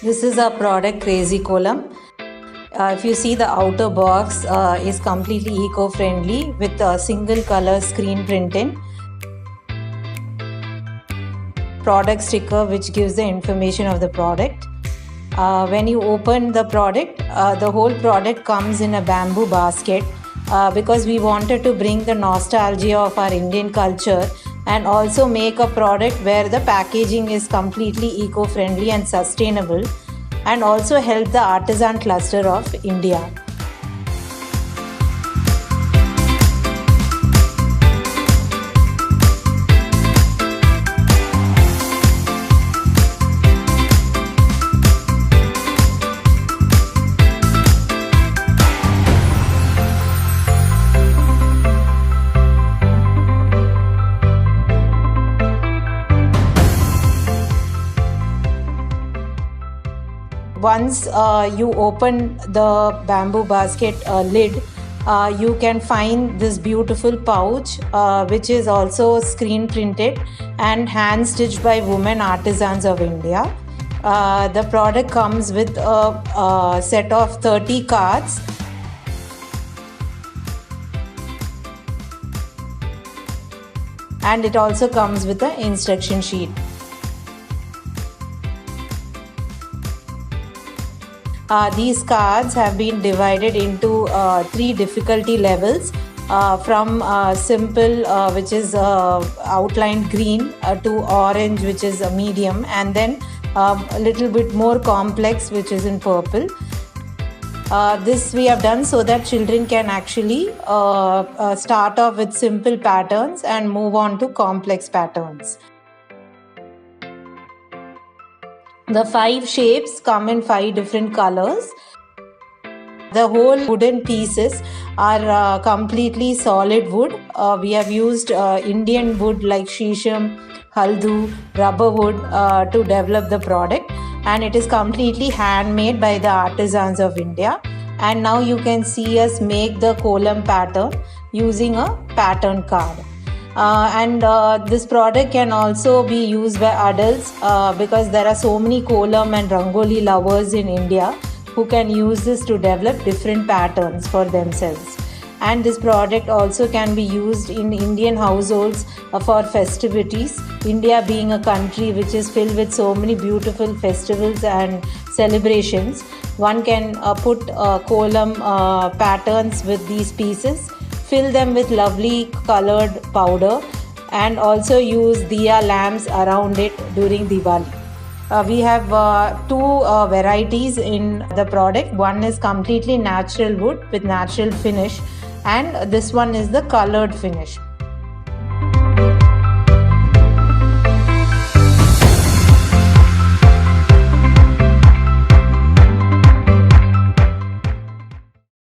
This is our product Crazy Kolam. If you see, the outer box is completely eco-friendly with a single color screen printing. Product sticker which gives the information of the product. When you open the product, the whole product comes in a bamboo basket because we wanted to bring the nostalgia of our Indian culture and also make a product where the packaging is completely eco-friendly and sustainable, and also help the artisan cluster of India. Once you open the bamboo basket lid, you can find this beautiful pouch which is also screen printed and hand stitched by women artisans of India. The product comes with a set of 30 cards. And it also comes with an instruction sheet. These cards have been divided into 3 difficulty levels, from simple, which is outlined green, to orange, which is a medium, and then a little bit more complex, which is in purple. This we have done so that children can actually start off with simple patterns and move on to complex patterns. The 5 shapes come in 5 different colors. The whole wooden pieces are completely solid wood. We have used Indian wood like shisham, haldu, rubber wood to develop the product, and it is completely handmade by the artisans of India. And now you can see us make the kolam pattern using a pattern card. This product can also be used by adults because there are so many kolam and rangoli lovers in India who can use this to develop different patterns for themselves. And this product also can be used in Indian households for festivities. India being a country which is filled with so many beautiful festivals and celebrations, one can put kolam patterns with these pieces, fill them with lovely colored powder, and also use diya lamps around it during Diwali. We have 2 varieties in the product. One is completely natural wood with natural finish, and this one is the colored finish.